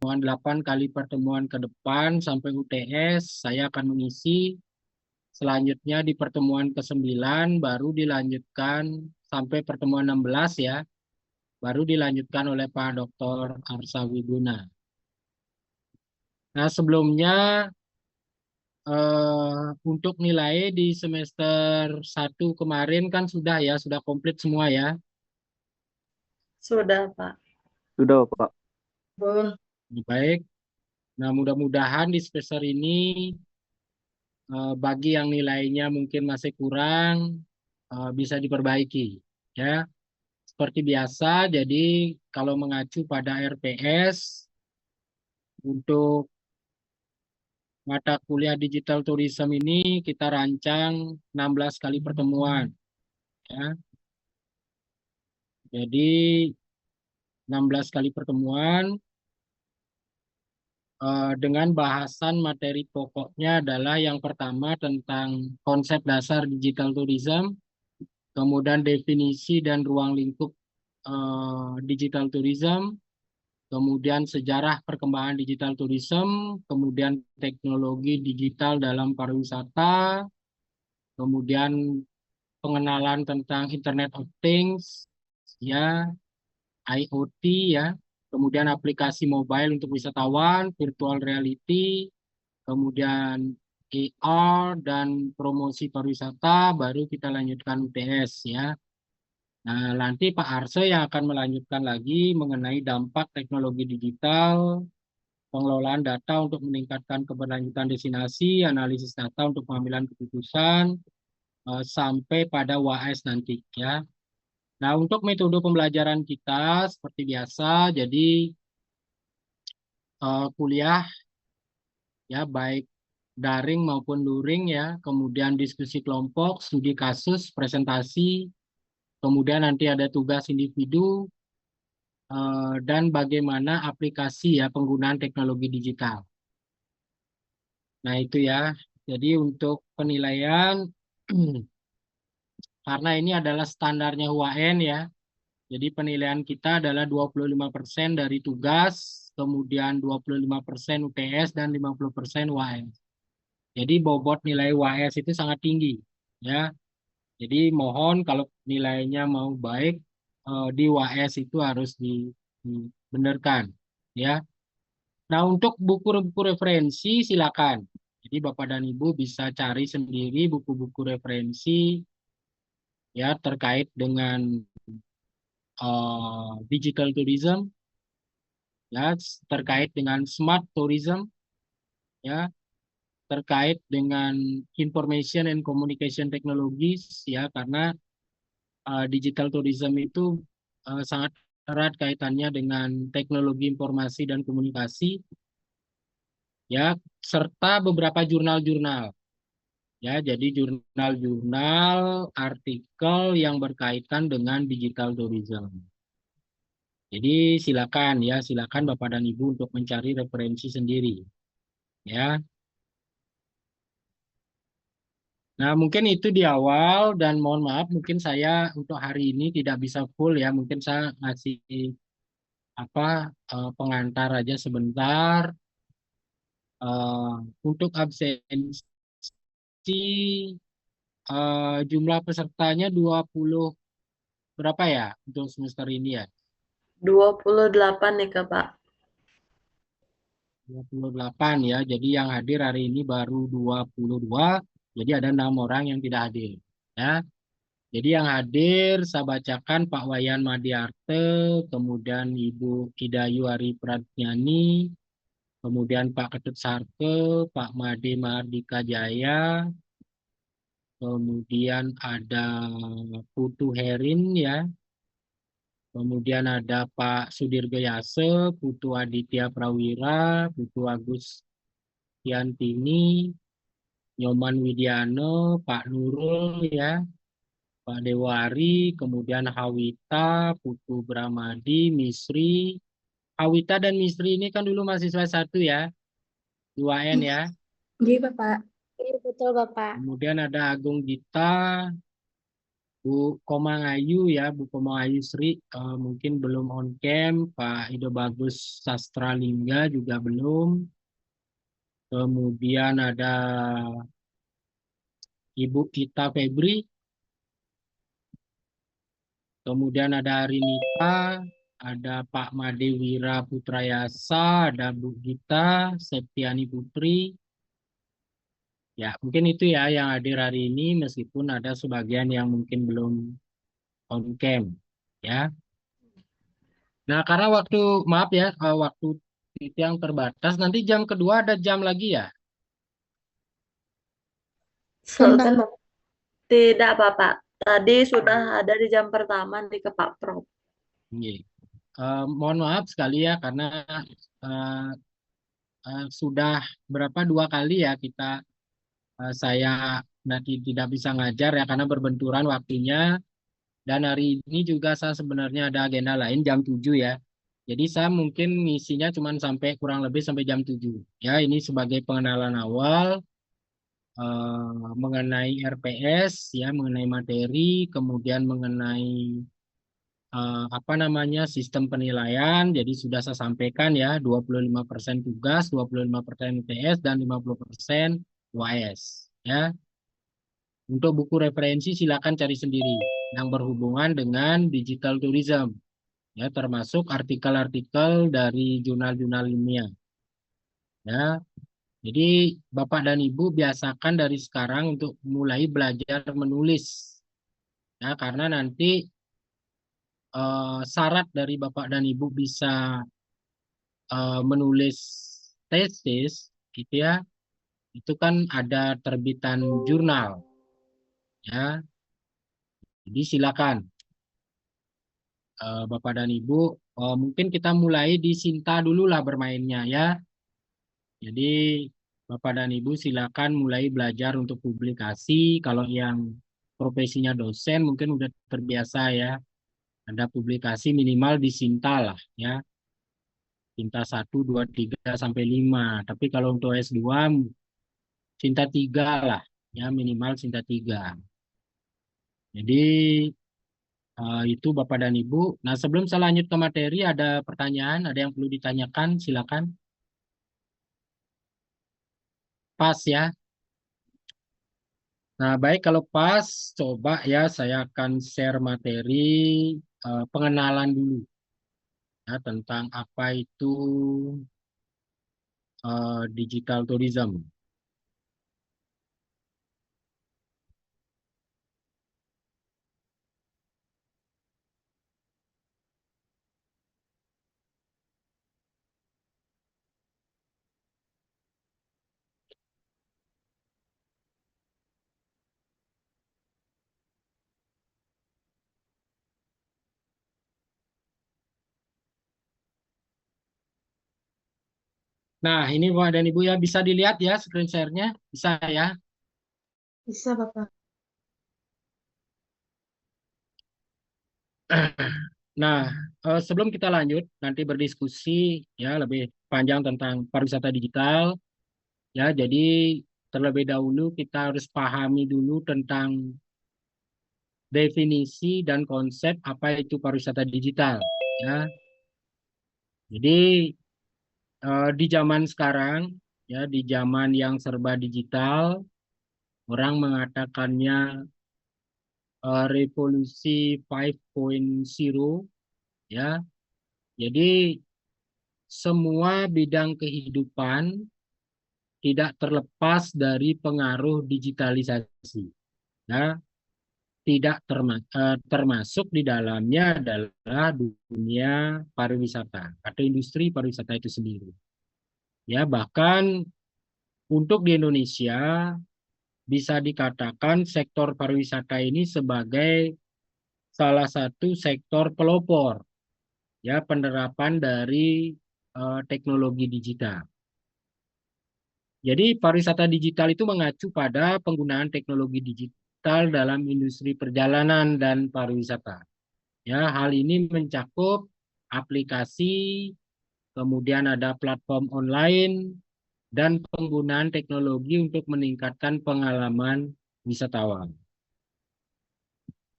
8 kali pertemuan ke depan sampai UTS, saya akan mengisi. Selanjutnya di pertemuan ke-9 baru dilanjutkan sampai pertemuan 16 ya, baru dilanjutkan oleh Pak Dr. Arsa Wiguna. Nah, sebelumnya untuk nilai di semester 1 kemarin kan sudah ya, sudah komplit semua ya. Sudah, Pak. Sudah, Pak. Baik. Nah, mudah-mudahan di semester ini bagi yang nilainya mungkin masih kurang bisa diperbaiki ya. Seperti biasa, jadi kalau mengacu pada RPS untuk mata kuliah digital tourism ini kita rancang 16 kali pertemuan ya. Jadi 16 kali pertemuan dengan bahasan materi pokoknya adalah yang pertama tentang konsep dasar digital tourism, kemudian definisi dan ruang lingkup digital tourism, kemudian sejarah perkembangan digital tourism, kemudian teknologi digital dalam pariwisata, kemudian pengenalan tentang Internet of Things, ya, IoT ya, kemudian aplikasi mobile untuk wisatawan, virtual reality, kemudian AR dan promosi pariwisata, baru kita lanjutkan UTS ya. Nah, nanti Pak Arso yang akan melanjutkan lagi mengenai dampak teknologi digital, pengelolaan data untuk meningkatkan keberlanjutan destinasi, analisis data untuk pengambilan keputusan, sampai pada UAS nanti ya. Nah, untuk metode pembelajaran kita seperti biasa, jadi kuliah ya baik daring maupun luring ya, kemudian diskusi kelompok, studi kasus, presentasi, kemudian nanti ada tugas individu, dan bagaimana aplikasi ya penggunaan teknologi digital. Nah, itu ya. Jadi untuk penilaian karena ini adalah standarnya UAN ya. Jadi penilaian kita adalah 25% dari tugas, kemudian 25% UTS dan 50% UAS. Jadi bobot nilai UAS itu sangat tinggi ya. Jadi mohon kalau nilainya mau baik di UAS itu harus dibenarkan ya. Nah, untuk buku-buku referensi silakan. Jadi Bapak dan Ibu bisa cari sendiri buku-buku referensi ya terkait dengan digital tourism ya, terkait dengan smart tourism ya, terkait dengan information and communication technologies ya, karena digital tourism itu sangat erat kaitannya dengan teknologi informasi dan komunikasi ya, serta beberapa jurnal-jurnal ya. Jadi jurnal-jurnal artikel yang berkaitan dengan digital tourism. Jadi silakan ya, silakan Bapak dan Ibu untuk mencari referensi sendiri ya. Nah, mungkin itu di awal dan mohon maaf mungkin saya untuk hari ini tidak bisa full ya. Mungkin saya ngasih apa pengantar aja sebentar. Eh, untuk absensi jumlah pesertanya 20 berapa ya untuk semester ini ya? 28 nih, Kak, Pak. 28 ya. Jadi yang hadir hari ini baru 22. Jadi ada 6 orang yang tidak hadir ya. Jadi yang hadir saya bacakan Pak Wayan Madiarte, kemudian Ibu Kidayu Ari Pratnyani, kemudian Pak Ketut Sarke, Pak Made Mardika Jaya, kemudian ada Putu Herin ya, kemudian ada Pak Sudirga Yase, Putu Aditya Prawira, Putu Agus Yantini, Nyoman Widiano, Pak Nurul ya, Pak Dewari, kemudian Hawita, Putu Bramadi, Misri. Hawita dan Misri ini kan dulu mahasiswa 1 ya, 2N ya. Iya, Bapak. Iya, betul, Bapak. Kemudian ada Agung Gita, Bu Komangayu ya, Bu Komangayu Sri mungkin belum on cam, Pak Ido Bagus Sastralingga juga belum. Kemudian ada Ibu Kita Febri, kemudian ada Arinita, ada Pak Made Wira Putrayasa, ada Bu Gita Septiani Putri. Ya, mungkin itu ya yang hadir hari ini, meskipun ada sebagian yang mungkin belum on cam. Ya. Nah, karena waktu, maaf ya, waktu itu yang terbatas, nanti jam kedua ada jam lagi ya. Sebentar, tidak, Bapak. Tadi sudah ada di jam pertama nih ke Pak Prof. Iya. Mohon maaf sekali ya, karena eh, sudah berapa dua kali ya saya nanti tidak bisa ngajar ya karena berbenturan waktunya. Dan hari ini juga saya sebenarnya ada agenda lain jam 7 ya. Jadi saya mungkin ngisinya cuma sampai kurang lebih sampai jam 7. Ya, ini sebagai pengenalan awal mengenai RPS ya, mengenai materi, kemudian mengenai apa namanya sistem penilaian. Jadi sudah saya sampaikan ya, 25% tugas, 25% UTS dan 50% UAS ya. Untuk buku referensi silakan cari sendiri yang berhubungan dengan digital tourism ya, termasuk artikel-artikel dari jurnal-jurnal ilmiah ya. Jadi Bapak dan Ibu biasakan dari sekarang untuk mulai belajar menulis ya, karena nanti syarat dari Bapak dan Ibu bisa menulis tesis gitu ya, itu kan ada terbitan jurnal ya. Jadi silakan Bapak dan Ibu, mungkin kita mulai di Sinta dulu lah bermainnya ya. Jadi Bapak dan Ibu silakan mulai belajar untuk publikasi. Kalau yang profesinya dosen mungkin udah terbiasa ya. Ada publikasi minimal di Sinta lah ya. Sinta 1, 2, 3 sampai 5. Tapi kalau untuk S2 Sinta 3 lah ya, minimal Sinta 3. Jadi itu Bapak dan Ibu. Nah, sebelum saya lanjut ke materi, ada pertanyaan, ada yang perlu ditanyakan, silakan. Pas ya. Nah, baik kalau pas, coba ya saya akan share materi pengenalan dulu ya tentang apa itu digital tourism. Nah, ini Bapak dan Ibu ya bisa dilihat ya screen share-nya, bisa ya. Bisa, Bapak. Nah, sebelum kita lanjut nanti berdiskusi ya lebih panjang tentang pariwisata digital ya. Jadi terlebih dahulu kita harus pahami dulu tentang definisi dan konsep apa itu pariwisata digital ya. Jadi di zaman sekarang ya, di zaman yang serba digital, orang mengatakannya revolusi 5.0 ya. Jadi semua bidang kehidupan tidak terlepas dari pengaruh digitalisasi ya. Tidak termasuk di dalamnya adalah dunia pariwisata atau industri pariwisata itu sendiri. Ya, bahkan untuk di Indonesia bisa dikatakan sektor pariwisata ini sebagai salah satu sektor pelopor ya penerapan dari teknologi digital. Jadi pariwisata digital itu mengacu pada penggunaan teknologi digital dalam industri perjalanan dan pariwisata. Ya, hal ini mencakup aplikasi, kemudian ada platform online dan penggunaan teknologi untuk meningkatkan pengalaman wisatawan.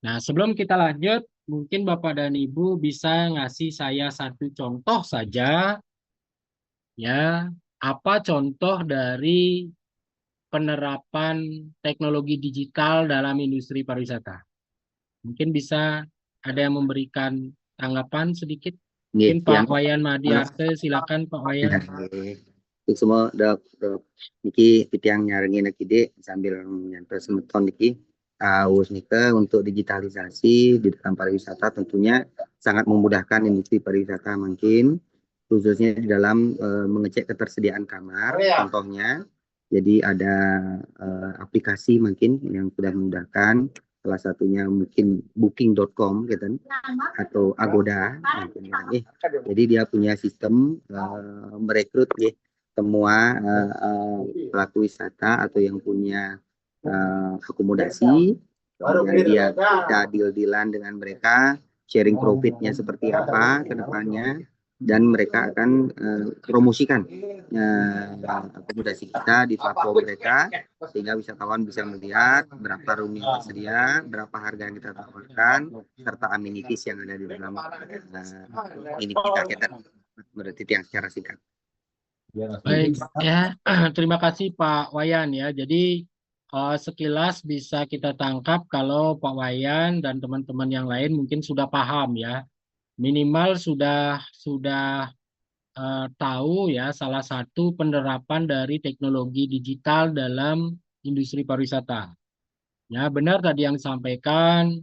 Nah, sebelum kita lanjut, mungkin Bapak dan Ibu bisa ngasih saya satu contoh saja, ya, apa contoh dari penerapan teknologi digital dalam industri pariwisata. Mungkin bisa ada yang memberikan tanggapan sedikit. Nggih, Mungkin yang Pak Wayan Madiarte, silakan Pak Wayan. untuk semua dok niki pitiang nyaringin ide sambil nyantai semeton niki us nika untuk digitalisasi di dalam pariwisata tentunya sangat memudahkan industri pariwisata mungkin khususnya di dalam mengecek ketersediaan kamar contohnya jadi ada aplikasi mungkin yang sudah memudahkan salah satunya mungkin booking.com gitu atau Agoda mungkin, jadi dia punya sistem merekrut ya semua pelaku wisata atau yang punya akomodasi, kemudian dia kita deal-dealan dengan mereka, sharing profitnya seperti apa ke depannya, dan mereka akan promosikan akomodasi kita di platform mereka, sehingga wisatawan bisa melihat berapa room yang tersedia, berapa harga yang kita tawarkan, serta amenities yang ada di dalam ini kita berarti yang secara singkat. Baik, ya, terima kasih Pak Wayan ya. Jadi sekilas bisa kita tangkap kalau Pak Wayan dan teman-teman yang lain mungkin sudah paham ya. Minimal sudah tahu ya salah satu penerapan dari teknologi digital dalam industri pariwisata. Ya, benar tadi yang disampaikan.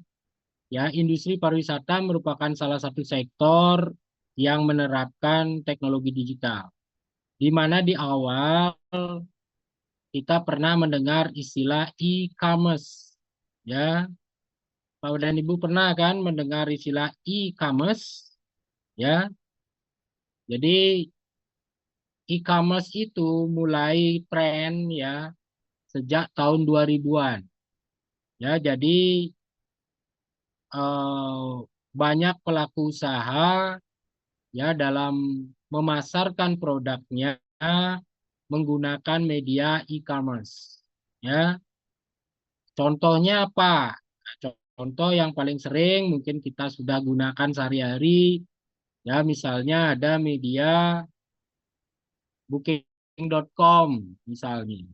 Ya, industri pariwisata merupakan salah satu sektor yang menerapkan teknologi digital. Di mana di awal kita pernah mendengar istilah e-commerce. Ya, Pak dan Ibu pernah kan mendengar istilah e-commerce? Ya, jadi e-commerce itu mulai tren ya sejak tahun 2000-an. Ya, jadi banyak pelaku usaha ya dalam memasarkan produknya menggunakan media e-commerce. Ya, contohnya apa? Contoh yang paling sering mungkin kita sudah gunakan sehari-hari, ya misalnya ada media booking.com misalnya.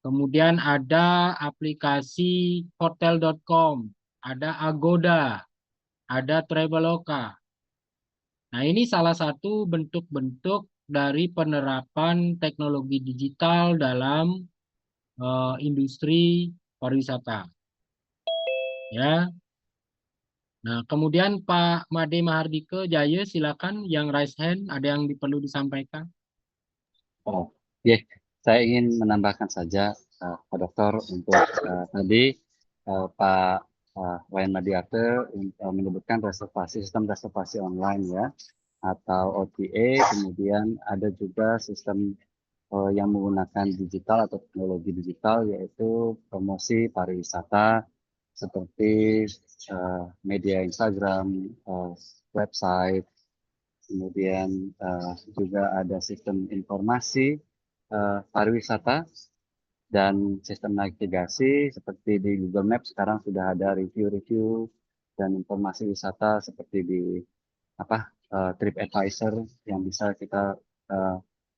Kemudian ada aplikasi hotel.com, ada Agoda, ada Traveloka. Nah, ini salah satu bentuk-bentuk dari penerapan teknologi digital dalam industri pariwisata. Ya. Nah, kemudian Pak Made Mahardika Jaya, silakan yang raise hand, ada yang perlu disampaikan. Oh, ya, saya ingin menambahkan saja Pak Dokter untuk tadi Pak Wayan Madiarte menyebutkan sistem reservasi online ya atau OTA, kemudian ada juga sistem yang menggunakan digital atau teknologi digital yaitu promosi pariwisata seperti media Instagram, website. Kemudian juga ada sistem informasi pariwisata dan sistem navigasi seperti di Google Maps sekarang sudah ada review-review dan informasi wisata seperti di TripAdvisor yang bisa kita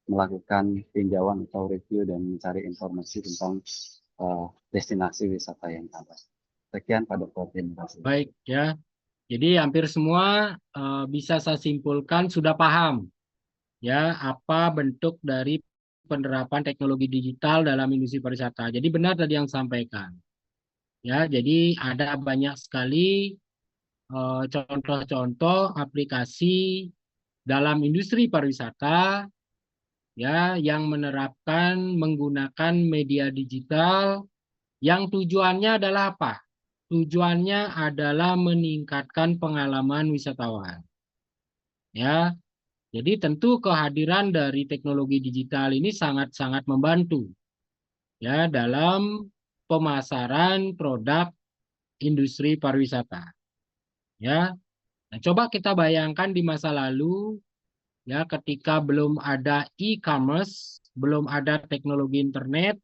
melakukan tinjauan atau review dan mencari informasi tentang destinasi wisata yang ada. Sekian Pak Dokter, terima kasih. Baik ya. Jadi hampir semua bisa saya simpulkan sudah paham ya apa bentuk dari penerapan teknologi digital dalam industri pariwisata. Jadi benar tadi yang disampaikan. Ya, jadi ada banyak sekali contoh-contoh aplikasi dalam industri pariwisata ya yang menerapkan menggunakan media digital yang tujuannya adalah apa? Tujuannya adalah meningkatkan pengalaman wisatawan. Ya, jadi tentu kehadiran dari teknologi digital ini sangat-sangat membantu ya dalam pemasaran produk industri pariwisata. Ya, nah, coba kita bayangkan di masa lalu ya ketika belum ada e-commerce, belum ada teknologi internet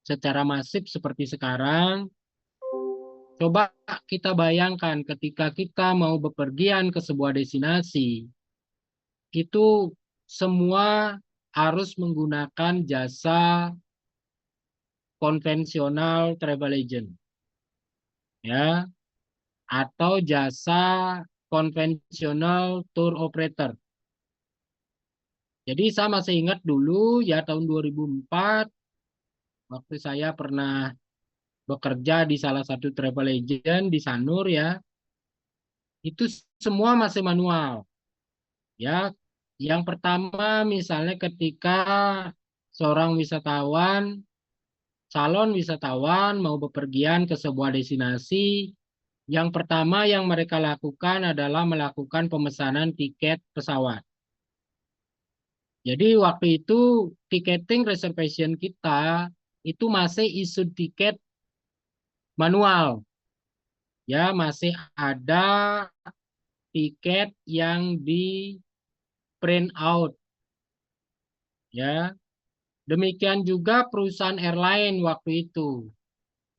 secara masif seperti sekarang, Coba kita bayangkan ketika kita mau bepergian ke sebuah destinasi, itu semua harus menggunakan jasa konvensional travel agent, ya, atau jasa konvensional tour operator. Jadi saya masih ingat dulu ya tahun 2004 waktu saya pernah bekerja di salah satu travel agent di Sanur ya, itu semua masih manual. Ya, yang pertama misalnya ketika seorang wisatawan, calon wisatawan mau bepergian ke sebuah destinasi, yang pertama yang mereka lakukan adalah melakukan pemesanan tiket pesawat. Jadi waktu itu ticketing reservation kita itu masih isu tiket manual. Ya, masih ada tiket yang di print out. Ya, demikian juga perusahaan airline waktu itu.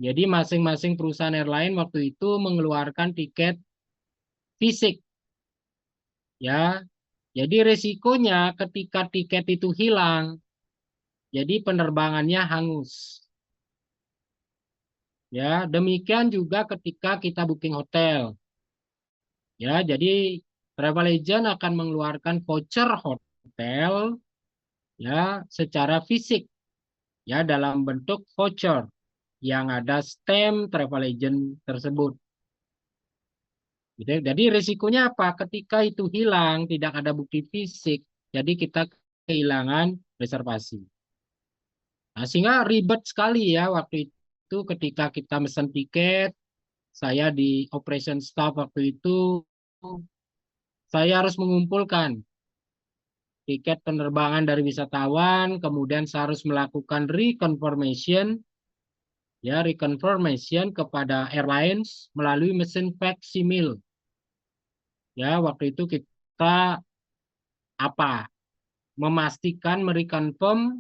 Jadi masing-masing perusahaan airline waktu itu mengeluarkan tiket fisik. Ya, jadi resikonya ketika tiket itu hilang, jadi penerbangannya hangus. Ya, demikian juga ketika kita booking hotel. Ya, jadi travel agent akan mengeluarkan voucher hotel ya secara fisik ya dalam bentuk voucher yang ada stamp travel agent tersebut. Gitu. Jadi risikonya apa? Ketika itu hilang, tidak ada bukti fisik, jadi kita kehilangan reservasi. Nah, sehingga ribet sekali ya waktu itu ketika kita mesen tiket, saya di operation staff waktu itu, saya harus mengumpulkan tiket penerbangan dari wisatawan, kemudian saya harus melakukan reconfirmation, ya reconfirmation kepada airlines melalui mesin faksimil. Ya, waktu itu kita memastikan mereconfirm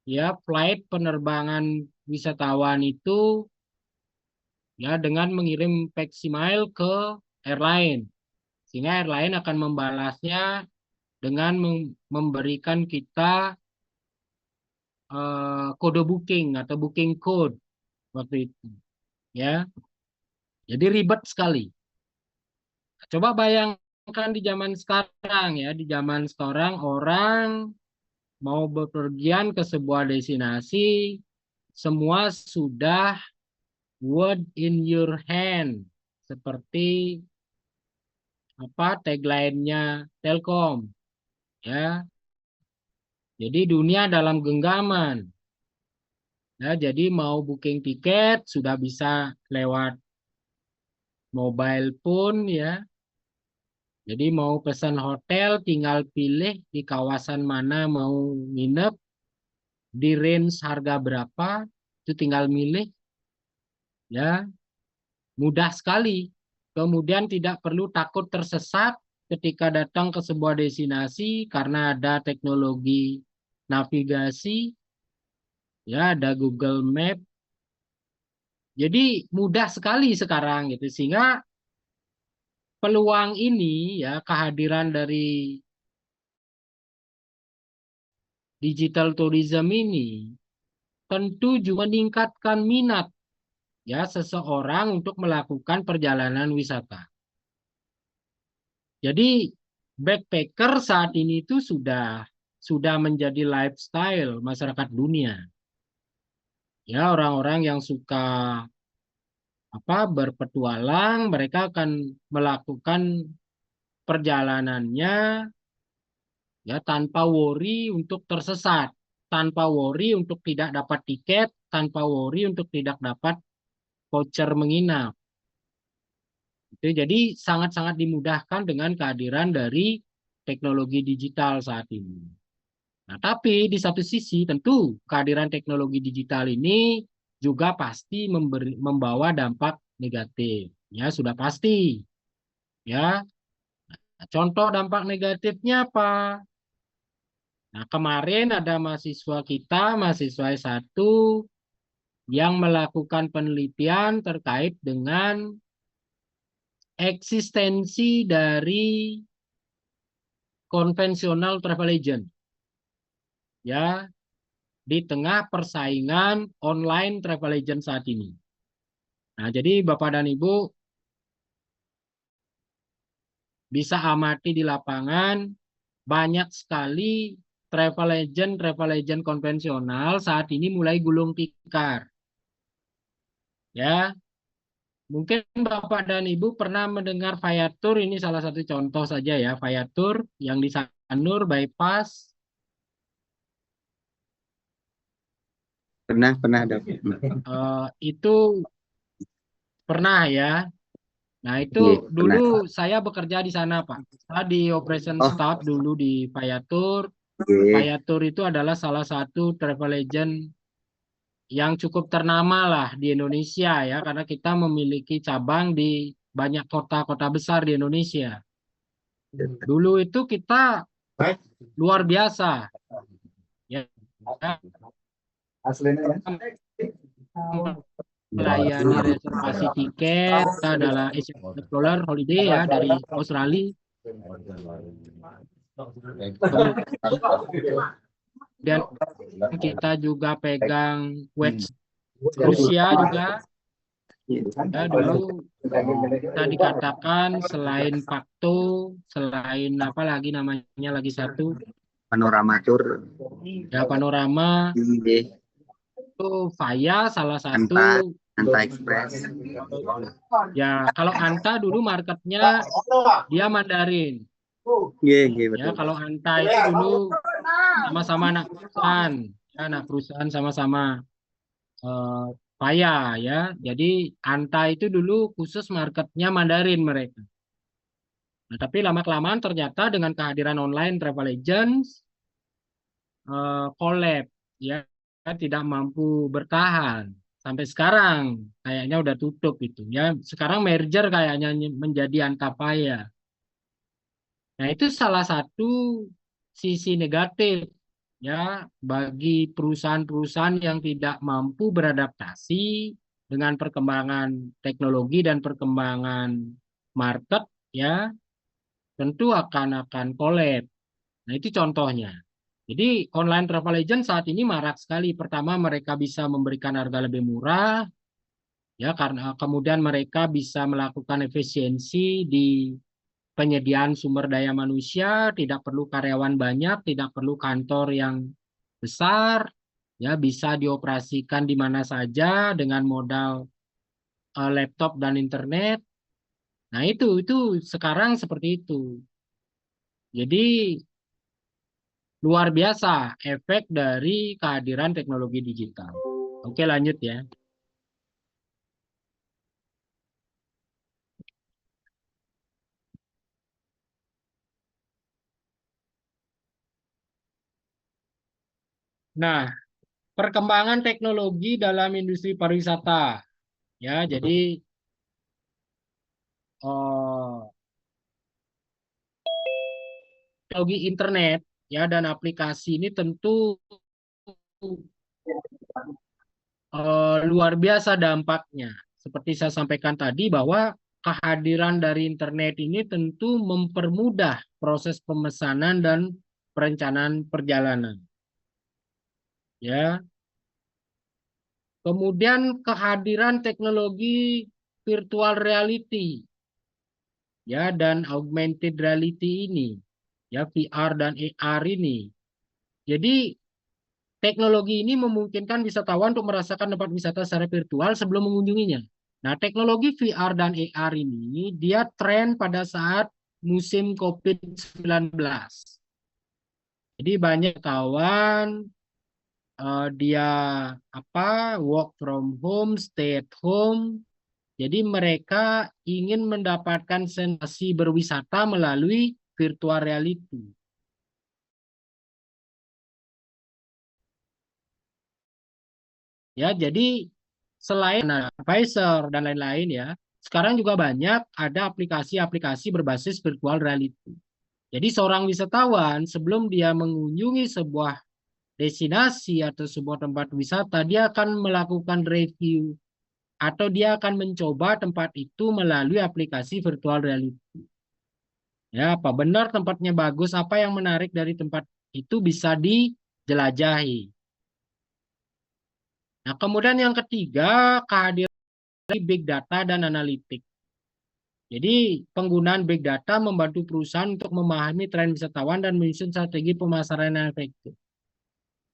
ya flight penerbangan wisatawan itu ya dengan mengirim faksimil ke airline. Sehingga airline akan membalasnya dengan memberikan kita kode booking atau booking code waktu itu. Ya, jadi ribet sekali. Coba bayangkan di zaman sekarang ya, di zaman sekarang orang mau bepergian ke sebuah destinasi, semua sudah word in your hand, seperti tagline-nya Telkom, ya. Jadi dunia dalam genggaman, ya. Jadi mau booking tiket sudah bisa lewat mobile phone, ya. Jadi mau pesan hotel tinggal pilih di kawasan mana mau nginep, di range harga berapa, itu tinggal milih, ya. Mudah sekali. Kemudian tidak perlu takut tersesat ketika datang ke sebuah destinasi karena ada teknologi navigasi, ya ada Google Map. Jadi mudah sekali sekarang gitu, sehingga peluang ini ya kehadiran dari digital tourism ini tentu juga meningkatkan minat ya seseorang untuk melakukan perjalanan wisata. Jadi backpacker saat ini itu sudah menjadi lifestyle masyarakat dunia. Ya, orang-orang yang suka berpetualang, mereka akan melakukan perjalanannya ya tanpa worry untuk tersesat, tanpa worry untuk tidak dapat tiket, tanpa worry untuk tidak dapat voucher menginap. Jadi sangat-sangat dimudahkan dengan kehadiran dari teknologi digital saat ini. Nah, tapi di satu sisi tentu kehadiran teknologi digital ini juga pasti membawa dampak negatif. Ya, sudah pasti. Ya. Nah, contoh dampak negatifnya apa? Nah, kemarin ada mahasiswa kita, mahasiswa S1, yang melakukan penelitian terkait dengan eksistensi dari konvensional travel agent, ya, di tengah persaingan online travel agent saat ini. Nah, jadi Bapak dan Ibu bisa amati di lapangan banyak sekali travel agent konvensional saat ini mulai gulung tikar. Ya, mungkin Bapak dan Ibu pernah mendengar Viator, ini salah satu contoh saja ya, Viator yang di Sanur bypass. Pernah ada. Itu pernah ya. Nah, itu Iya, pernah. dulu saya bekerja di sana, Pak. Saya di operation Oh, staff dulu di Viator. iya. Viator itu adalah salah satu travel agent yang cukup ternama lah di Indonesia ya, karena kita memiliki cabang di banyak kota-kota besar di Indonesia. Dulu itu kita luar biasa ya, melayani reservasi tiket. Kita adalah Asian Explorer Holiday ya dari Australia. Dan kita juga pegang website Rusia juga. Ya, dulu kita dikatakan selain Pakto, selain apa lagi namanya lagi satu, Panorama Tour. ya Panorama, Iya. itu Vaya salah Anta satu. Express. Ya, kalau Anta dulu marketnya dia Mandarin. Iya, Ya, betul. kalau Anta itu dulu sama-sama anak perusahaan, ya, anak perusahaan sama-sama Vaya ya. Jadi Anta itu dulu khusus marketnya Mandarin mereka. Nah, tapi lama-kelamaan ternyata dengan kehadiran online travel agents, collab ya, tidak mampu bertahan sampai sekarang, kayaknya udah tutup itu ya. Sekarang merger kayaknya menjadi Antapaya. Nah, itu salah satu sisi negatif ya bagi perusahaan-perusahaan yang tidak mampu beradaptasi dengan perkembangan teknologi dan perkembangan market ya, tentu akan collab. Nah, itu contohnya. Jadi online travel agent saat ini marak sekali. Pertama, mereka bisa memberikan harga lebih murah, ya, karena kemudian mereka bisa melakukan efisiensi di penyediaan sumber daya manusia, tidak perlu karyawan banyak, tidak perlu kantor yang besar, ya, bisa dioperasikan di mana saja dengan modal laptop dan internet. Nah, itu sekarang seperti itu. Jadi luar biasa efek dari kehadiran teknologi digital. Oke, lanjut ya. Nah, perkembangan teknologi dalam industri pariwisata. Ya, jadi teknologi internet ya dan aplikasi ini tentu luar biasa dampaknya. Seperti saya sampaikan tadi bahwa kehadiran dari internet ini tentu mempermudah proses pemesanan dan perencanaan perjalanan. Ya. Kemudian kehadiran teknologi virtual reality ya dan augmented reality ini, ya VR dan AR ini. Jadi teknologi ini memungkinkan wisatawan untuk merasakan tempat wisata secara virtual sebelum mengunjunginya. Nah, teknologi VR dan AR ini dia tren pada saat musim COVID-19. Jadi banyak kawan dia work from home, stay at home. Jadi mereka ingin mendapatkan sensasi berwisata melalui virtual reality. Ya, jadi selain advisor dan lain-lain ya, sekarang juga banyak ada aplikasi-aplikasi berbasis virtual reality. Jadi seorang wisatawan sebelum dia mengunjungi sebuah destinasi atau sebuah tempat wisata, dia akan melakukan review atau dia akan mencoba tempat itu melalui aplikasi virtual reality. Ya, apa benar tempatnya bagus, apa yang menarik dari tempat itu bisa dijelajahi. Nah, kemudian yang ketiga, kehadiran big data dan analitik. Jadi, penggunaan big data membantu perusahaan untuk memahami tren wisatawan dan menyusun strategi pemasaran yang efektif.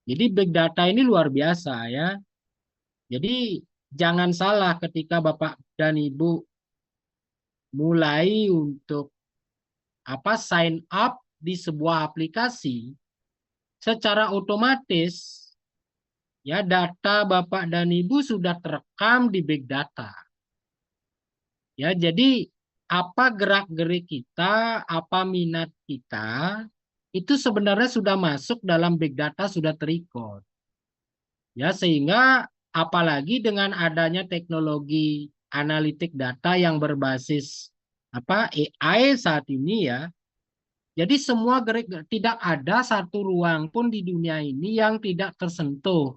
Jadi, big data ini luar biasa ya. Jadi, jangan salah ketika Bapak dan Ibu mulai untuk sign up di sebuah aplikasi, secara otomatis ya data Bapak dan Ibu sudah terekam di big data. Ya, jadi apa gerak-gerik kita, apa minat kita, itu sebenarnya sudah masuk dalam big data, sudah terrecord. Ya, sehingga apalagi dengan adanya teknologi analitik data yang berbasis AI saat ini ya. Jadi semua gerak, tidak ada satu ruang pun di dunia ini yang tidak tersentuh,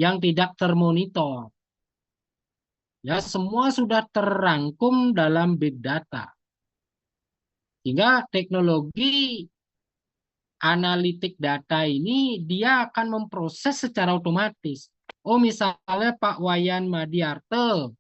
yang tidak termonitor. Ya, semua sudah terrangkum dalam big data. Sehingga teknologi analitik data ini dia akan memproses secara otomatis. Oh, misalnya Pak Wayan Madiarte,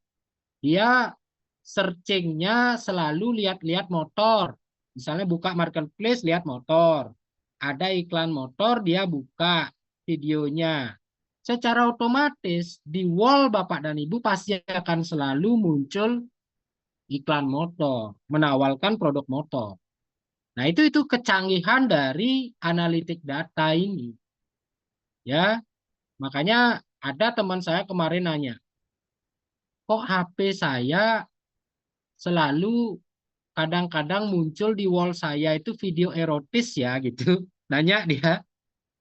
dia searchingnya selalu lihat-lihat motor. Misalnya buka marketplace, lihat motor. Ada iklan motor, dia buka videonya. Secara otomatis di wall Bapak dan Ibu pasti akan selalu muncul iklan motor, menawarkan produk motor. Nah, itu kecanggihan dari analitik data ini. Ya, makanya ada teman saya kemarin nanya, kok HP saya selalu kadang-kadang muncul di wall saya itu video erotis ya gitu. Nanya dia,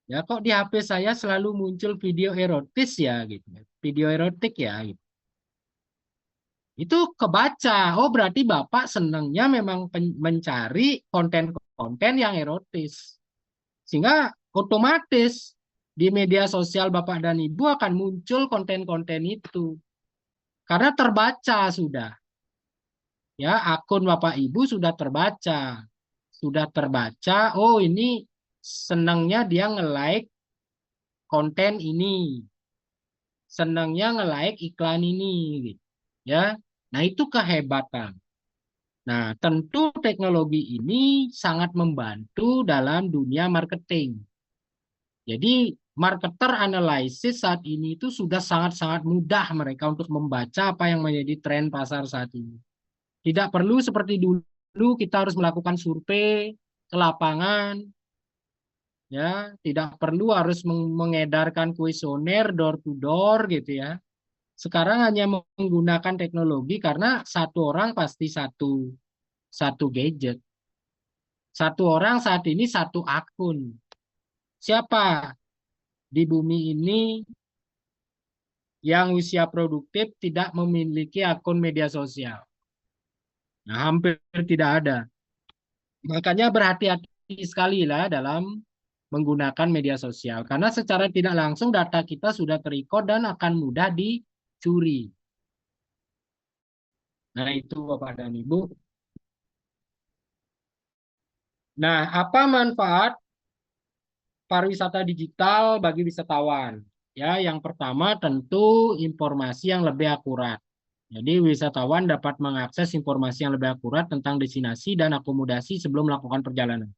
ya kok di HP saya selalu muncul video erotis ya gitu. Video erotik ya gitu. Itu kebaca. Oh, berarti Bapak senangnya memang mencari konten-konten yang erotis. Sehingga otomatis di media sosial Bapak dan Ibu akan muncul konten-konten itu. Karena terbaca sudah. Ya, akun Bapak Ibu sudah terbaca. Sudah terbaca, oh ini senangnya dia nge-like konten ini. Senangnya nge-like iklan ini gitu. Ya. Nah, itu kehebatan. Nah, tentu teknologi ini sangat membantu dalam dunia marketing. Jadi, marketer analisis saat ini itu sudah sangat-sangat mudah mereka untuk membaca apa yang menjadi tren pasar saat ini. Tidak perlu seperti dulu kita harus melakukan survei ke lapangan, ya, tidak perlu harus mengedarkan kuesioner door to door gitu ya. Sekarang hanya menggunakan teknologi karena satu orang pasti satu gadget. Satu orang saat ini satu akun. Siapa di bumi ini yang usia produktif tidak memiliki akun media sosial? Nah, hampir tidak ada. Makanya berhati-hati sekali lah dalam menggunakan media sosial. Karena secara tidak langsung data kita sudah terrecord dan akan mudah dicuri. Nah, itu Bapak dan Ibu. Nah, apa manfaat pariwisata digital bagi wisatawan? Ya, yang pertama tentu informasi yang lebih akurat. Jadi wisatawan dapat mengakses informasi yang lebih akurat tentang destinasi dan akomodasi sebelum melakukan perjalanan.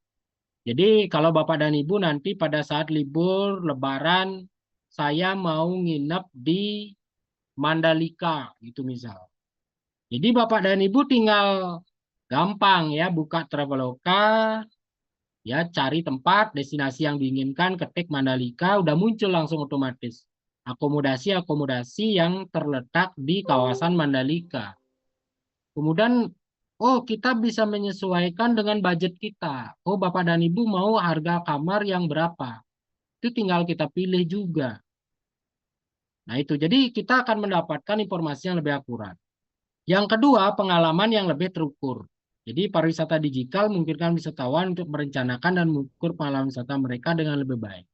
Jadi kalau Bapak dan Ibu nanti pada saat libur Lebaran, saya mau nginep di Mandalika gitu misal. Jadi Bapak dan Ibu tinggal gampang ya buka Traveloka, ya cari tempat destinasi yang diinginkan, ketik Mandalika, udah muncul langsung otomatis akomodasi-akomodasi yang terletak di kawasan Mandalika. Kemudian, oh kita bisa menyesuaikan dengan budget kita. Oh Bapak dan Ibu mau harga kamar yang berapa? Itu tinggal kita pilih juga. Nah itu, jadi kita akan mendapatkan informasi yang lebih akurat. Yang kedua, pengalaman yang lebih terukur. Jadi pariwisata digital memungkinkan wisatawan untuk merencanakan dan mengukur pengalaman wisata mereka dengan lebih baik.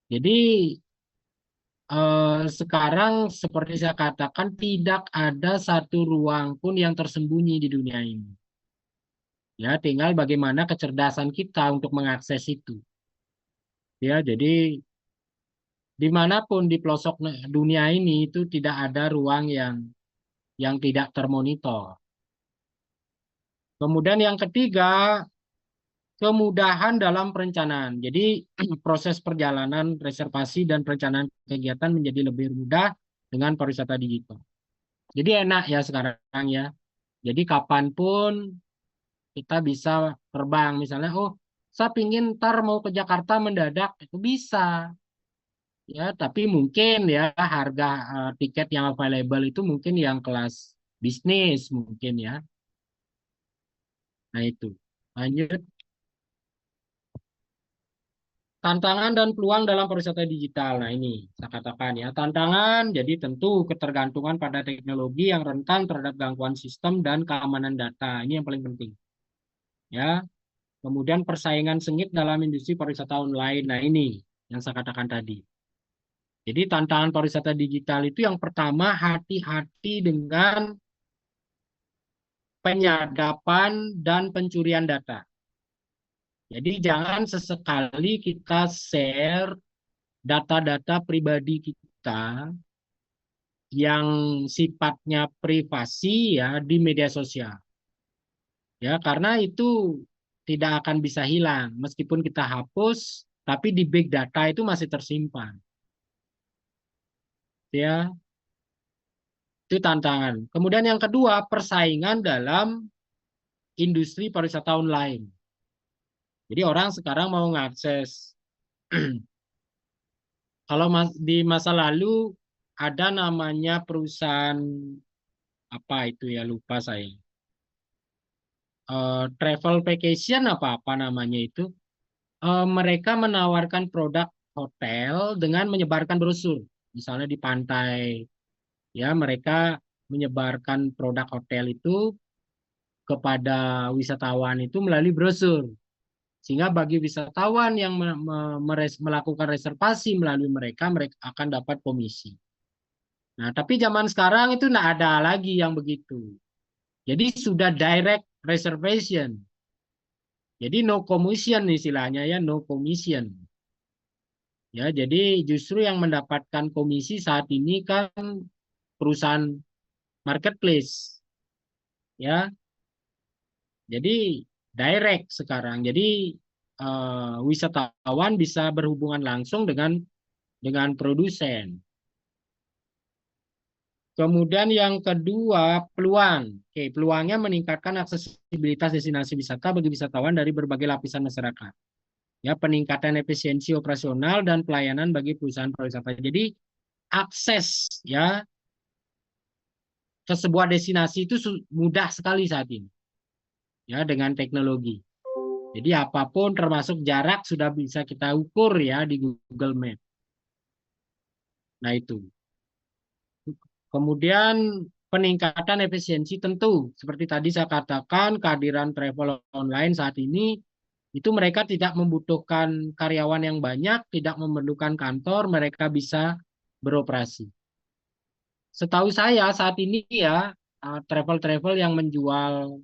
Jadi sekarang seperti saya katakan tidak ada satu ruang pun yang tersembunyi di dunia ini. Ya, tinggal bagaimana kecerdasan kita untuk mengakses itu. Ya, jadi dimanapun di pelosok dunia ini itu tidak ada ruang yang tidak termonitor. Kemudian yang ketiga, kemudahan dalam perencanaan. Jadi proses perjalanan, reservasi, dan perencanaan kegiatan menjadi lebih mudah dengan pariwisata digital. Jadi enak ya sekarang ya. Jadi kapanpun kita bisa terbang. Misalnya, oh saya pingin ntar mau ke Jakarta mendadak, itu bisa. Ya, tapi mungkin ya harga tiket yang available itu mungkin yang kelas bisnis mungkin ya. Nah itu. Lanjut. Tantangan dan peluang dalam pariwisata digital. Nah ini saya katakan ya. Tantangan jadi tentu ketergantungan pada teknologi yang rentan terhadap gangguan sistem dan keamanan data. Ini yang paling penting. Ya. Kemudian persaingan sengit dalam industri pariwisata online. Nah ini yang saya katakan tadi. Jadi tantangan pariwisata digital itu yang pertama hati-hati dengan penyadapan dan pencurian data. Jadi jangan sesekali kita share data-data pribadi kita yang sifatnya privasi ya di media sosial. Ya, karena itu tidak akan bisa hilang meskipun kita hapus, tapi di big data itu masih tersimpan. Ya, itu tantangan. Kemudian yang kedua, persaingan dalam industri pariwisata online. Jadi orang sekarang mau mengakses. Kalau di masa lalu ada namanya perusahaan apa itu ya lupa saya. Travel vacation apa namanya itu. Mereka menawarkan produk hotel dengan menyebarkan brosur. Misalnya di pantai, ya mereka menyebarkan produk hotel itu kepada wisatawan itu melalui brosur. Sehingga bagi wisatawan yang melakukan reservasi melalui mereka, mereka akan dapat komisi. Nah, tapi zaman sekarang itu tidak ada lagi yang begitu. Jadi sudah direct reservation. Jadi no commission istilahnya ya, no commission. Ya, jadi justru yang mendapatkan komisi saat ini kan perusahaan marketplace. Ya, jadi direct sekarang. Jadi wisatawan bisa berhubungan langsung dengan produsen. Kemudian yang kedua, peluang. Oke, peluangnya meningkatkan aksesibilitas destinasi wisata bagi wisatawan dari berbagai lapisan masyarakat. Ya, peningkatan efisiensi operasional dan pelayanan bagi perusahaan pariwisata. Jadi akses ya ke sebuah destinasi itu mudah sekali saat ini. Ya, dengan teknologi. Jadi apapun termasuk jarak sudah bisa kita ukur ya di Google Map. Nah, itu. Kemudian peningkatan efisiensi tentu seperti tadi saya katakan kehadiran travel online saat ini itu mereka tidak membutuhkan karyawan yang banyak, tidak memerlukan kantor, mereka bisa beroperasi. Setahu saya saat ini ya travel-travel yang menjual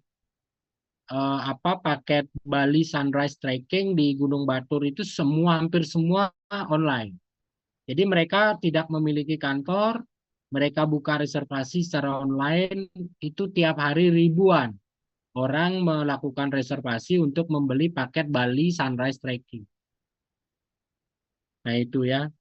paket Bali Sunrise Trekking di Gunung Batur itu hampir semua online. Jadi mereka tidak memiliki kantor, mereka buka reservasi secara online, itu tiap hari ribuan orang melakukan reservasi untuk membeli paket Bali Sunrise Trekking. Nah itu ya.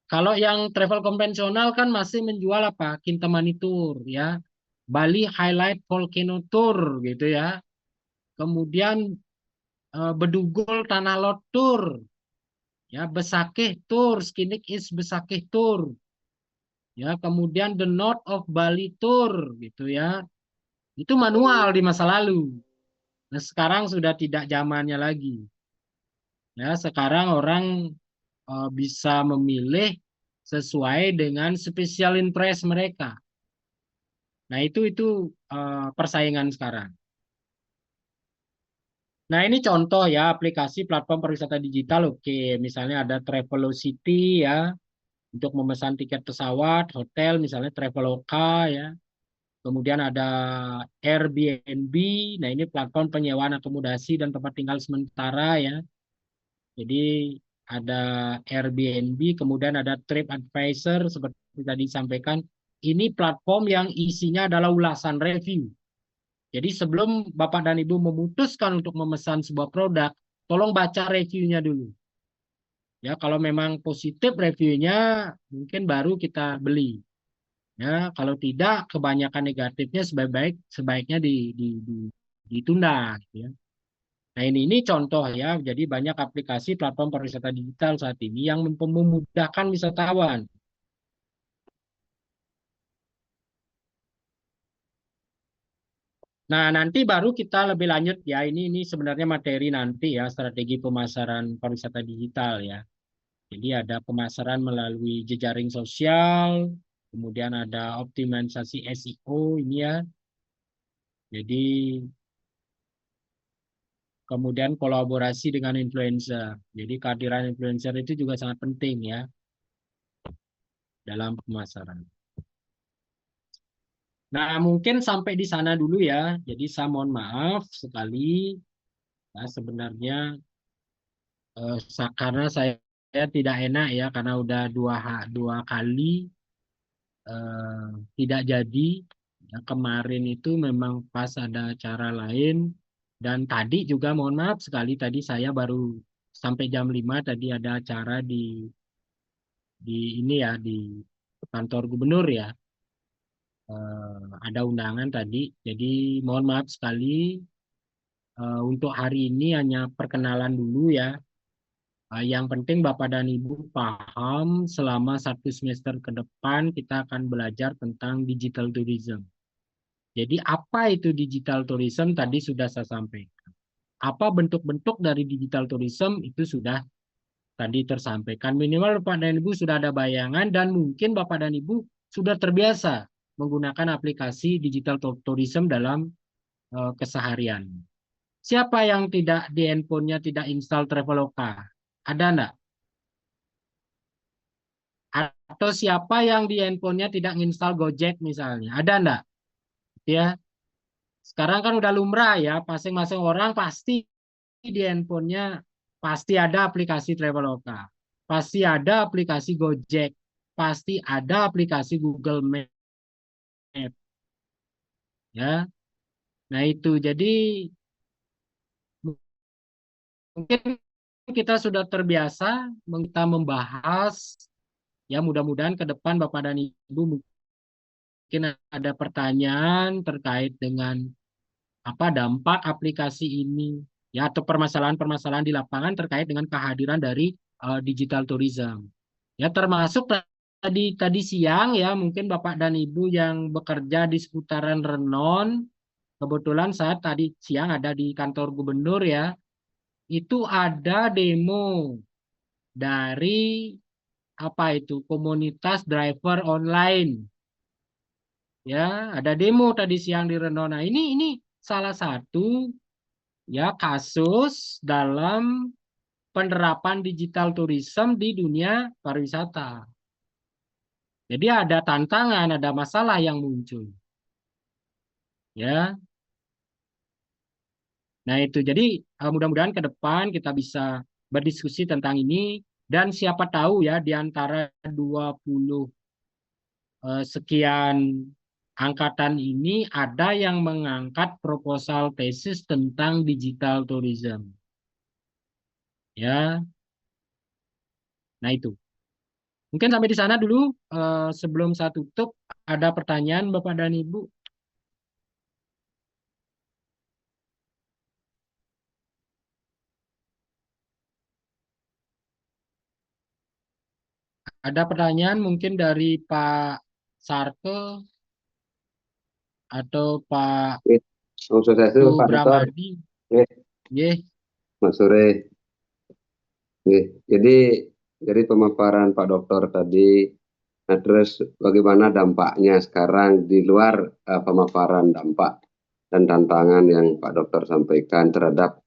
Kalau yang travel konvensional kan masih menjual apa? Kintamani Tour ya. Bali Highlight Volcano Tour gitu ya. Kemudian Bedugul Tanah Lot Tour. Ya, Besakih Tour, Skinik is Besakih Tour. Ya, kemudian The North of Bali Tour gitu ya. Itu manual di masa lalu. Nah, sekarang sudah tidak zamannya lagi. Ya, sekarang orang bisa memilih sesuai dengan special interest mereka. Nah, itu persaingan sekarang. Nah, ini contoh ya aplikasi platform pariwisata digital. Oke, misalnya ada Travelocity ya untuk memesan tiket pesawat, hotel, misalnya Traveloka ya. Kemudian ada Airbnb. Nah, ini platform penyewaan akomodasi dan tempat tinggal sementara ya. Jadi ada Airbnb, kemudian ada TripAdvisor seperti tadi disampaikan. Ini platform yang isinya adalah ulasan review. Jadi sebelum Bapak dan Ibu memutuskan untuk memesan sebuah produk, tolong baca reviewnya dulu. Ya, kalau memang positif reviewnya, mungkin baru kita beli. Ya, kalau tidak, kebanyakan negatifnya sebaiknya ditunda. Gitu ya. Nah, ini contoh ya. Jadi banyak aplikasi platform pariwisata digital saat ini yang memudahkan wisatawan. Nah, nanti baru kita lebih lanjut ya. Ini sebenarnya materi nanti ya, strategi pemasaran pariwisata digital ya. Jadi ada pemasaran melalui jejaring sosial, kemudian ada optimalisasi SEO ini ya. Jadi kemudian kolaborasi dengan influencer. Jadi kehadiran influencer itu juga sangat penting ya dalam pemasaran. Nah, mungkin sampai di sana dulu ya. Jadi saya mohon maaf sekali. Nah, sebenarnya karena saya tidak enak ya karena udah dua kali tidak jadi. Ya, kemarin itu memang pas ada acara lain dan tadi juga mohon maaf sekali tadi saya baru sampai jam 5 tadi ada acara di ini ya di kantor gubernur ya. Ada undangan tadi. Jadi mohon maaf sekali untuk hari ini hanya perkenalan dulu ya. Yang penting Bapak dan Ibu paham selama 1 semester ke depan kita akan belajar tentang digital tourism. Jadi apa itu digital tourism tadi sudah saya sampaikan. Apa bentuk-bentuk dari digital tourism itu sudah tadi tersampaikan. Minimal Bapak dan Ibu sudah ada bayangan dan mungkin Bapak dan Ibu sudah terbiasa menggunakan aplikasi digital tourism dalam keseharian. Siapa yang tidak di handphonenya tidak install Traveloka? Ada enggak? Atau siapa yang di handphonenya tidak install Gojek misalnya? Ada enggak? Ya, sekarang kan udah lumrah ya, masing-masing orang pasti di handphonenya pasti ada aplikasi Traveloka, pasti ada aplikasi Gojek, pasti ada aplikasi Google Map, ya. Nah itu jadi mungkin kita sudah terbiasa kita membahas ya mudah-mudahan ke depan Bapak dan Ibu mungkin ada pertanyaan terkait dengan apa dampak aplikasi ini ya atau permasalahan-permasalahan di lapangan terkait dengan kehadiran dari digital tourism. Ya termasuk tadi siang ya mungkin Bapak dan Ibu yang bekerja di seputaran Renon, kebetulan saat tadi siang ada di kantor gubernur ya, itu ada demo dari apa itu komunitas driver online. Ya, ada demo tadi siang di Renon. Nah, ini salah satu ya kasus dalam penerapan digital tourism di dunia pariwisata. Jadi ada tantangan, ada masalah yang muncul. Ya. Nah, itu jadi mudah-mudahan ke depan kita bisa berdiskusi tentang ini dan siapa tahu ya di antara 20 sekian angkatan ini ada yang mengangkat proposal tesis tentang digital tourism. Ya. Nah, itu. Mungkin sampai di sana dulu sebelum saya tutup ada pertanyaan Bapak dan Ibu. Ada pertanyaan mungkin dari Pak Sarke atau Pak Swastiastu, Pak Dokter. Bramadi. Yes. Mas sore. Jadi dari pemaparan Pak Dokter tadi, nah terus bagaimana dampaknya sekarang di luar pemaparan dampak dan tantangan yang Pak Dokter sampaikan terhadap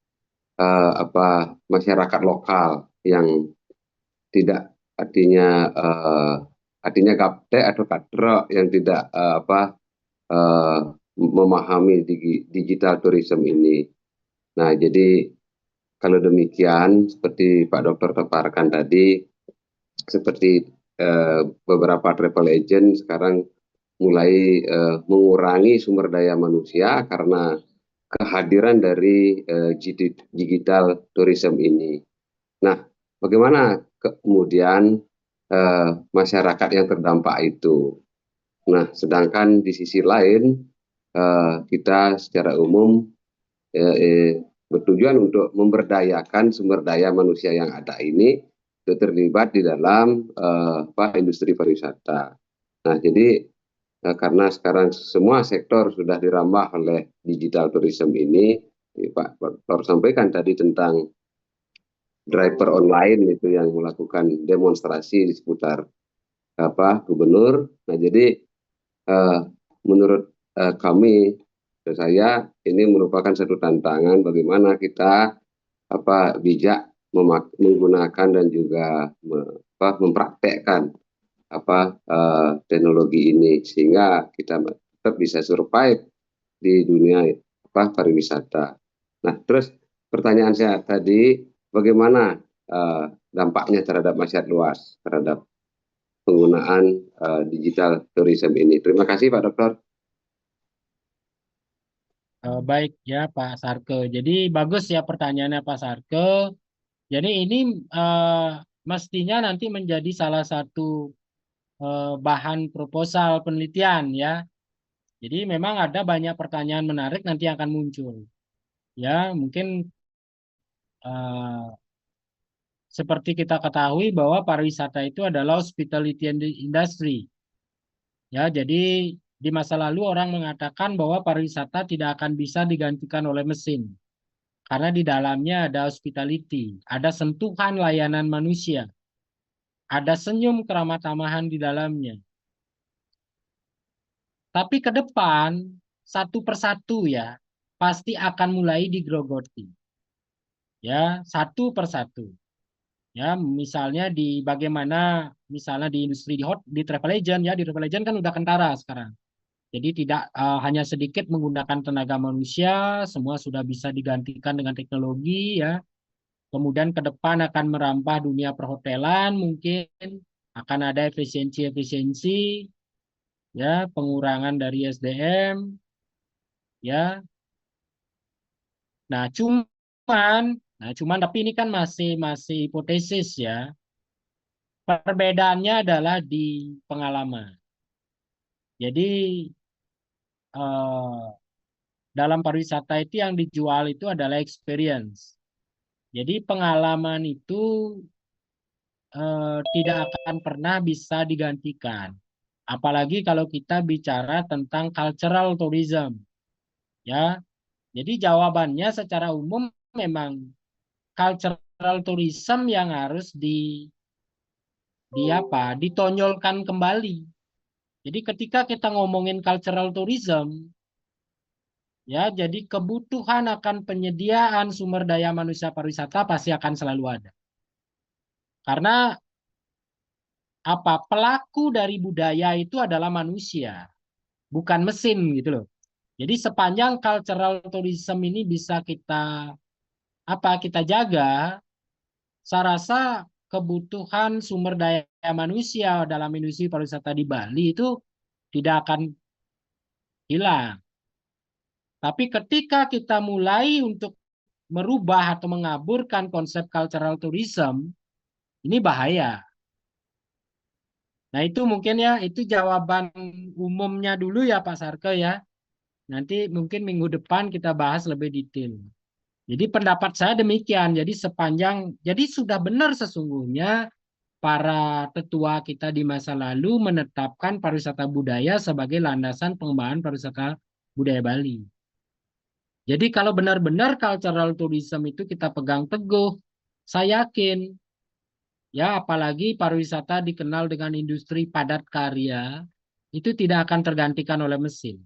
masyarakat lokal yang tidak artinya gaptek atau katrok yang tidak eh, memahami digital tourism ini. Nah, jadi kalau demikian seperti Pak Dokter paparkan tadi, seperti beberapa travel agent sekarang mulai mengurangi sumber daya manusia karena kehadiran dari digital tourism ini. Nah, bagaimana kemudian masyarakat yang terdampak itu? Nah, sedangkan di sisi lain kita secara umum bertujuan untuk memberdayakan sumber daya manusia yang ada ini terlibat di dalam industri pariwisata. Nah, jadi karena sekarang semua sektor sudah dirambah oleh digital tourism ini, Pak Dr. sampaikan tadi tentang driver online itu yang melakukan demonstrasi di seputar gubernur. Nah, jadi menurut kami, saya ini merupakan satu tantangan bagaimana kita bijak menggunakan dan juga mempraktekkan teknologi ini sehingga kita tetap bisa survive di dunia pariwisata. Nah, terus pertanyaan saya tadi, bagaimana dampaknya terhadap masyarakat luas terhadap penggunaan digital tourism ini? Terima kasih Pak Dokter. Baik ya Pak Sarke. Jadi bagus ya pertanyaannya Pak Sarke. Jadi ini mestinya nanti menjadi salah satu bahan proposal penelitian ya. Jadi memang ada banyak pertanyaan menarik nanti akan muncul. Ya, mungkin seperti kita ketahui bahwa pariwisata itu adalah hospitality industry. Ya, jadi di masa lalu orang mengatakan bahwa pariwisata tidak akan bisa digantikan oleh mesin. Karena di dalamnya ada hospitality, ada sentuhan layanan manusia, ada senyum keramah tamahan di dalamnya. Tapi ke depan, satu persatu ya, pasti akan mulai digrogoti. Ya, satu persatu. Ya, misalnya di bagaimana misalnya di industri di travel agent ya, di travel agent kan udah kentara sekarang. Jadi tidak hanya sedikit menggunakan tenaga manusia, semua sudah bisa digantikan dengan teknologi ya. Kemudian ke depan akan merambah dunia perhotelan, mungkin akan ada efisiensi ya, pengurangan dari SDM ya. Nah, cuman tapi ini kan masih hipotesis ya. Perbedaannya adalah di pengalaman. Jadi dalam pariwisata itu yang dijual itu adalah experience. Jadi pengalaman itu tidak akan pernah bisa digantikan. Apalagi kalau kita bicara tentang cultural tourism. Ya. Jadi jawabannya secara umum memang cultural tourism yang harus ditonjolkan kembali. Jadi ketika kita ngomongin cultural tourism, ya, jadi kebutuhan akan penyediaan sumber daya manusia pariwisata pasti akan selalu ada. Karena pelaku dari budaya itu adalah manusia, bukan mesin gitu loh. Jadi sepanjang cultural tourism ini bisa kita jaga, saya rasa kebutuhan sumber daya manusia dalam industri pariwisata di Bali itu tidak akan hilang. Tapi ketika kita mulai untuk merubah atau mengaburkan konsep cultural tourism, ini bahaya. Nah, itu mungkin ya, itu jawaban umumnya dulu ya Pak Sarke ya. Nanti mungkin minggu depan kita bahas lebih detail. Jadi pendapat saya demikian. Jadi sudah benar sesungguhnya para tetua kita di masa lalu menetapkan pariwisata budaya sebagai landasan pengembangan pariwisata budaya Bali. Jadi kalau benar-benar cultural tourism itu kita pegang teguh, saya yakin ya, apalagi pariwisata dikenal dengan industri padat karya, itu tidak akan tergantikan oleh mesin.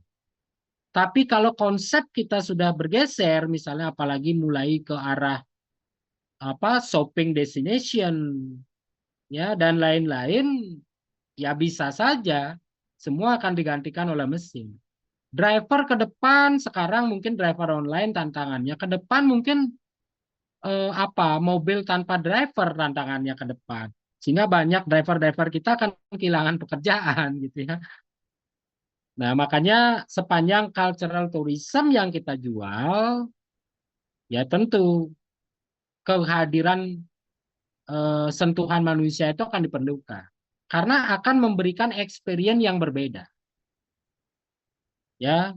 Tapi kalau konsep kita sudah bergeser, misalnya apalagi mulai ke arah shopping destination, ya dan lain-lain, ya bisa saja semua akan digantikan oleh mesin. Driver ke depan sekarang mungkin driver online tantangannya, ke depan mungkin mobil tanpa driver tantangannya ke depan. Sehingga banyak driver-driver kita akan kehilangan pekerjaan gitu ya. Nah, makanya sepanjang cultural tourism yang kita jual, ya tentu kehadiran sentuhan manusia itu akan diperlukan. Karena akan memberikan experience yang berbeda. Ya,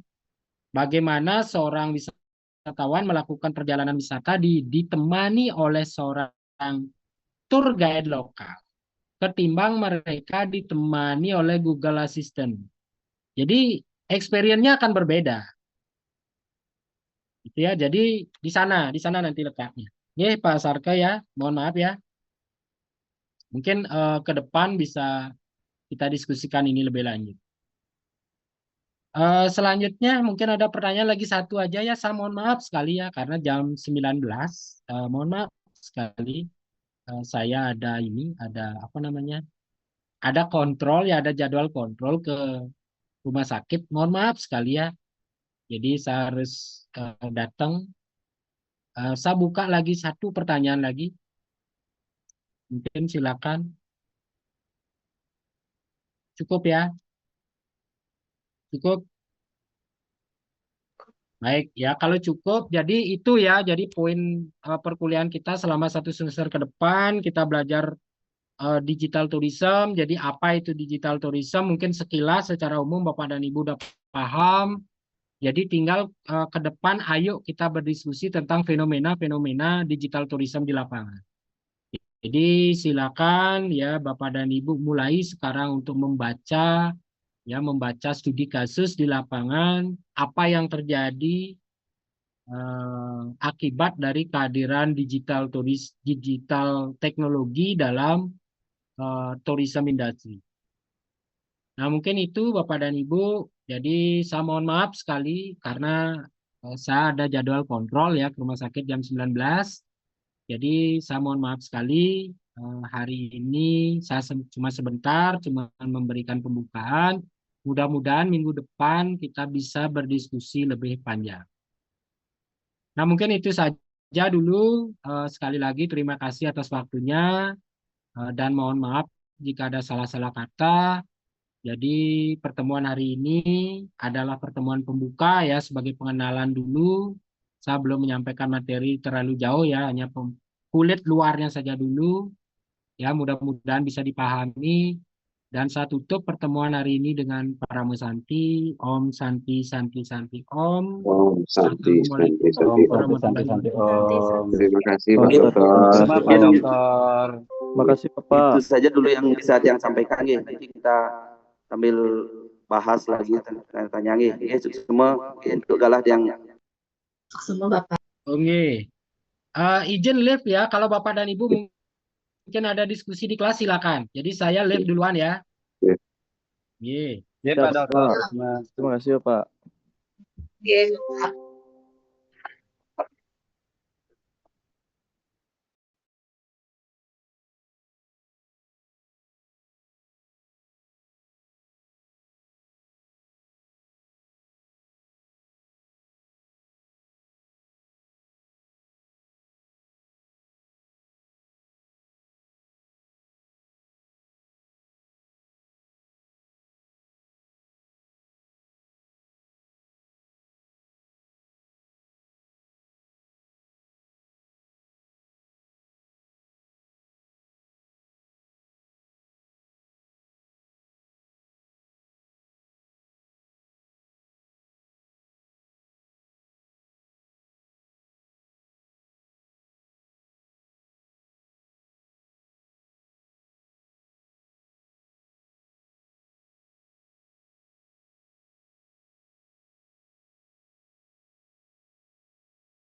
bagaimana seorang wisatawan melakukan perjalanan wisata ditemani oleh seorang tour guide lokal, ketimbang mereka ditemani oleh Google Assistant. Jadi experience-nya akan berbeda. Gitu ya. Jadi di sana nanti letaknya. Oke, Pak Sarka ya, mohon maaf ya. Mungkin ke depan bisa kita diskusikan ini lebih lanjut. Selanjutnya mungkin ada pertanyaan lagi satu aja ya. Saya mohon maaf sekali ya karena jam 19. Mohon maaf sekali. Saya ada apa namanya? Ada kontrol ya, ada jadwal kontrol ke rumah sakit. Mohon maaf sekali ya. Jadi saya harus datang. Saya buka lagi satu pertanyaan lagi. Mungkin silakan. Cukup ya. Cukup. Baik ya, kalau cukup, jadi itu ya, jadi poin perkuliahan kita selama 1 semester ke depan kita belajar digital tourism. Jadi apa itu digital tourism? Mungkin sekilas secara umum Bapak dan Ibu udah paham. Jadi tinggal ke depan, ayo kita berdiskusi tentang fenomena-fenomena digital tourism di lapangan. Jadi silakan ya Bapak dan Ibu mulai sekarang untuk membaca studi kasus di lapangan, apa yang terjadi akibat dari kehadiran digital teknologi dalam tourism industry. Nah, mungkin itu Bapak dan Ibu. Jadi saya mohon maaf sekali karena saya ada jadwal kontrol ya ke rumah sakit jam 19. Jadi saya mohon maaf sekali. Hari ini saya cuma sebentar, cuma memberikan pembukaan. Mudah-mudahan minggu depan kita bisa berdiskusi lebih panjang. Nah, mungkin itu saja dulu. Sekali lagi terima kasih atas waktunya dan mohon maaf jika ada salah-salah kata. Jadi pertemuan hari ini adalah pertemuan pembuka ya, sebagai pengenalan dulu. Saya belum menyampaikan materi terlalu jauh ya, hanya kulit luarnya saja dulu. Ya, mudah-mudahan bisa dipahami. Dan saya tutup pertemuan hari ini dengan Paramo Santi. Om Santi Santi Santi Om. Om Santi Santi Santi Om. Santi Om. Terima kasih Pak Oke, Dokter. Terima kasih dokter. Makasih Bapak. Itu saja dulu yang bisa yang sampaikan ya. Nanti kita sambil bahas lagi tanya ya. Semua untuk galah yang Semua Bapak. Oke. Izin live ya. Kalau Bapak dan Ibu mungkin ada diskusi di kelas silakan. Jadi saya live duluan ya. Iya. Iya. Ya Pak Dokter. Terima kasih Bapak. Iya.